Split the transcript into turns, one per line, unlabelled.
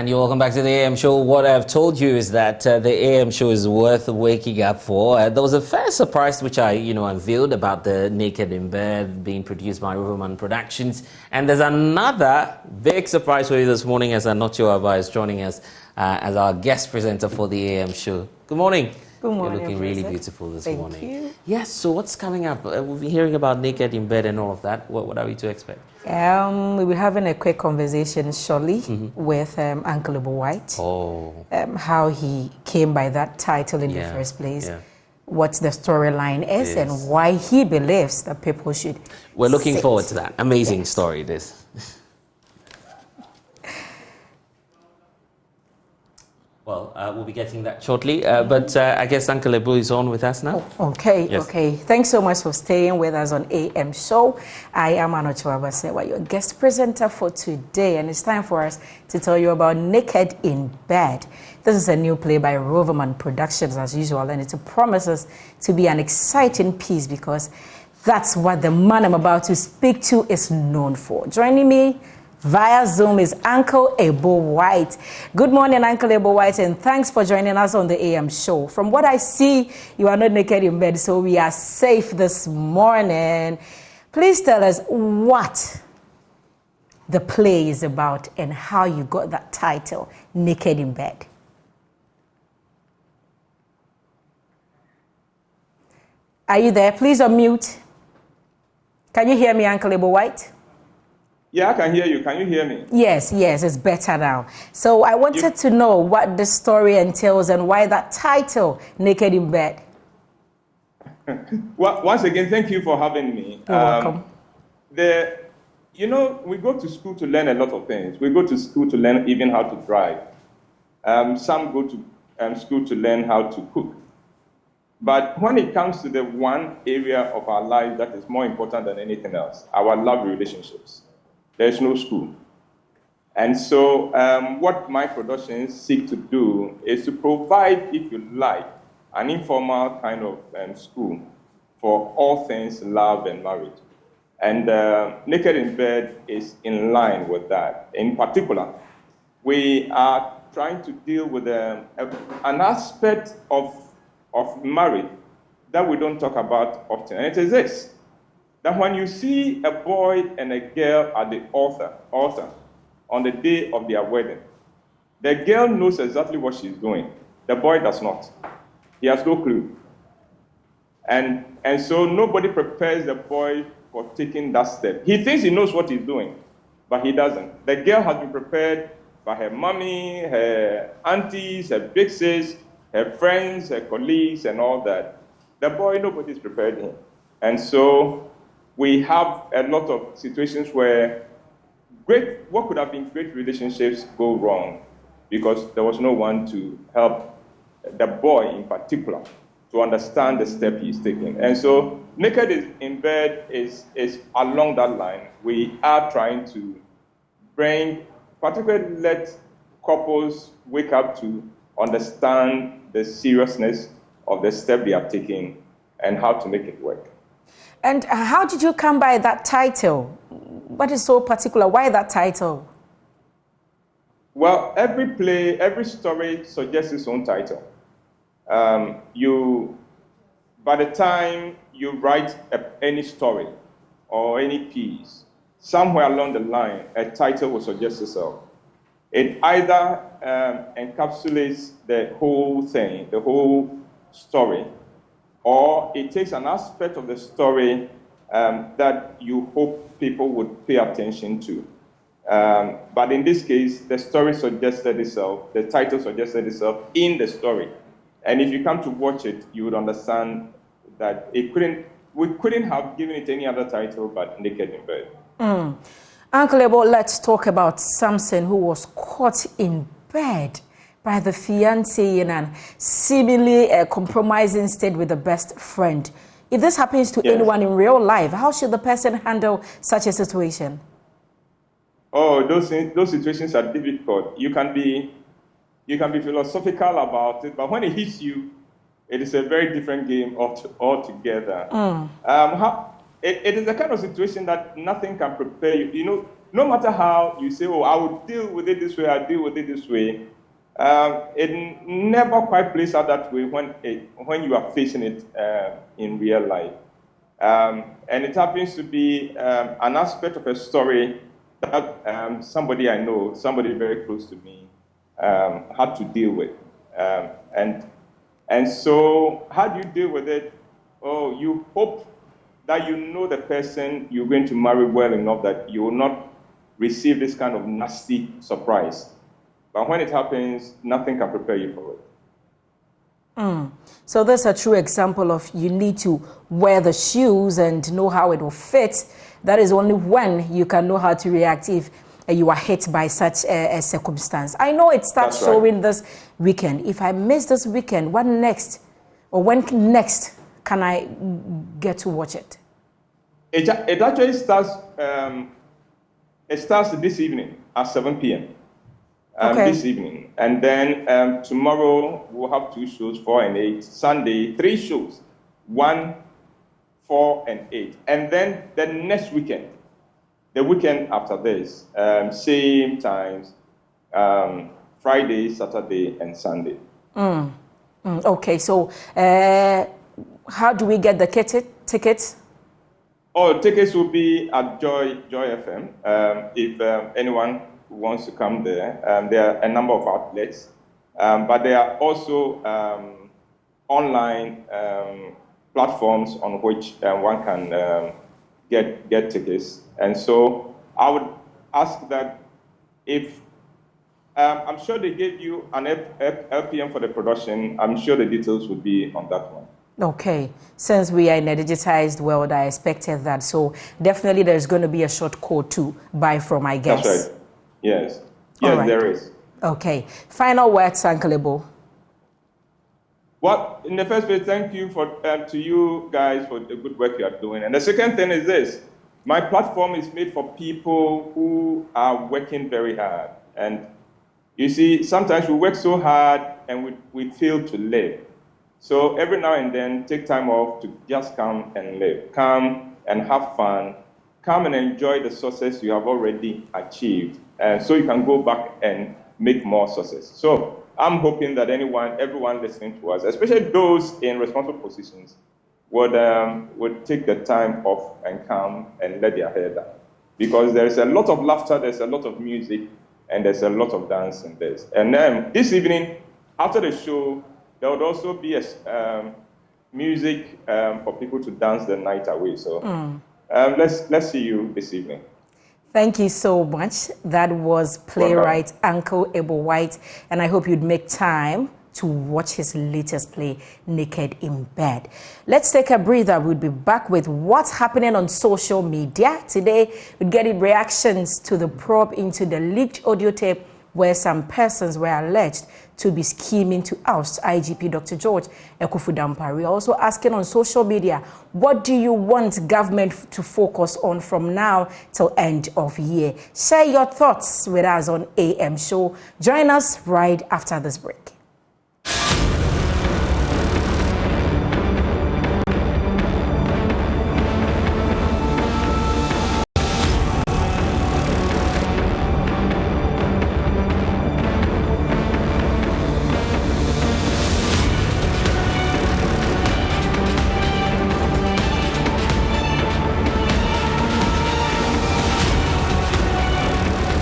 And you're welcome back to the AM show. What I've told you is that the AM show is worth waking up for. There was a fair surprise which I, unveiled about the Naked in Bed being produced by Roverman Productions. And there's another big surprise for you this morning as Anocho Abba is joining us as our guest presenter for the AM show. Good morning.
Good morning.
You're looking really beautiful this morning.
Thank you.
Yes, so what's coming up? We've been hearing about Naked in Bed and all of that. What are we to expect?
We'll be having a quick conversation shortly with Uncle Ebo White.
Oh.
How he came by that title in the first place. What the storyline is and why he believes that people should.
We're looking forward to that. Amazing story, this. Well, we'll be getting that shortly, but I guess Uncle Ebo is on with us now.
Oh, okay, yes. Okay. Thanks so much for staying with us on AM Show. I am Anocho Abba, your guest presenter for today, and it's time for us to tell you about Naked in Bed. This is a new play by Roverman Productions, as usual, and it promises to be an exciting piece because that's what the man I'm about to speak to is known for. Joining me via Zoom is Uncle Ebo White. Good morning, Uncle Ebo White, and thanks for joining us on the AM show. From what I see, you are not naked in bed, so we are safe this morning. Please tell us what the play is about and how you got that title, Naked in Bed. Are you there? Please unmute. Can you hear me, Uncle Ebo White?
Yeah, I can hear you. Can you hear me?
Yes, it's better now. So I wanted to know what the story entails and why that title, Naked in Bed.
Well, once again, thank you for having me.
You're welcome.
We go to school to learn a lot of things. We go to school to learn even how to drive. Some go to school to learn how to cook. But when it comes to the one area of our life that is more important than anything else, our love relationships, there's no school. And so what my productions seek to do is to provide, if you like, an informal kind of school for all things love and marriage. And Naked in Bed is in line with that. In particular, we are trying to deal with an aspect of marriage that we don't talk about often. And it is this: that when you see a boy and a girl at the altar on the day of their wedding, the girl knows exactly what she's doing. The boy does not. He has no clue. And so nobody prepares the boy for taking that step. He thinks he knows what he's doing, but he doesn't. The girl has been prepared by her mommy, her aunties, her big sis, her friends, her colleagues, and all that. The boy, nobody's prepared him. And so we have a lot of situations where what could have been great relationships go wrong because there was no one to help the boy in particular to understand the step he's taking. And so Naked in Bed is along that line. We are trying to particularly let couples wake up to understand the seriousness of the step they are taking and how to make it work.
And how did you come by that title? What is so particular? Why that title?
Well, every play, every story suggests its own title. By the time you write any story or any piece, somewhere along the line, a title will suggest itself. It either encapsulates the whole thing, the whole story, or it takes an aspect of the story that you hope people would pay attention to. But in this case, the story suggested itself, the title suggested itself in the story. And if you come to watch it, you would understand that we couldn't have given it any other title but Naked in Bed.
Uncle Ebo, let's talk about Samson, who was caught in bed by the fiancé in a seemingly compromising state with the best friend. If this happens to anyone in real life, how should the person handle such a situation?
Oh, those situations are difficult. You can be philosophical about it, but when it hits you, it is a very different game altogether. It is the kind of situation that nothing can prepare you. no matter how you say, oh, I will deal with it this way, I'll deal with it this way, it never quite plays out that way when you are facing it in real life. And it happens to be an aspect of a story that somebody I know, somebody very close to me, had to deal with. And so how do you deal with it? Oh, you hope that you know the person you're going to marry well enough that you will not receive this kind of nasty surprise. But when it happens, nothing can prepare you for it.
So that's a true example of you need to wear the shoes and know how it will fit. That is only when you can know how to react if you are hit by such a circumstance. I know it starts showing this weekend. If I miss this weekend, what next? Or when next can I get to watch it?
It actually starts, it starts this evening at 7 p.m. This evening. And then tomorrow we'll have 2 shows, 4 and 8. Sunday, 3 shows, 1, 4 and 8. And then the next weekend, the weekend after this, same times, Friday, Saturday, and Sunday.
Okay, so how do we get the tickets?
Oh, tickets will be at Joy FM. If anyone wants to come there, there are a number of outlets, but there are also online platforms on which one can get tickets. And so I would ask that if I'm sure they gave you an LPM for the production, I'm sure the details would be on that one.
Okay, since we are in a digitized world, I expected that. So definitely there's going to be a short code to buy from, I guess.
That's right. Yes. Yes, right. There is.
Okay. Final words, Uncle Ebo.
Well, in the first place, thank you to you guys for the good work you are doing. And the second thing is this. My platform is made for people who are working very hard. And you see, sometimes we work so hard and we fail to live. So every now and then, take time off to just come and live. Come and have fun. Come and enjoy the success you have already achieved. So you can go back and make more success. So I'm hoping that everyone listening to us, especially those in responsible positions, would take the time off and come and let their hair down. Because there's a lot of laughter, there's a lot of music, and there's a lot of dance in this. And then this evening, after the show, there would also be music for people to dance the night away. So let's see you this evening.
Thank you so much. That was playwright Uncle Ebo White, and I hope you'd make time to watch his latest play, Naked in Bed. Let's take a breather. We'll be back with what's happening on social media. Today, we're getting reactions to the probe into the leaked audio tape where some persons were alleged to be scheming to oust IGP Dr. George Ekufu-Dampare. We're also asking on social media, what do you want government to focus on from now till end of year? Share your thoughts with us on AM Show. Join us right after this break.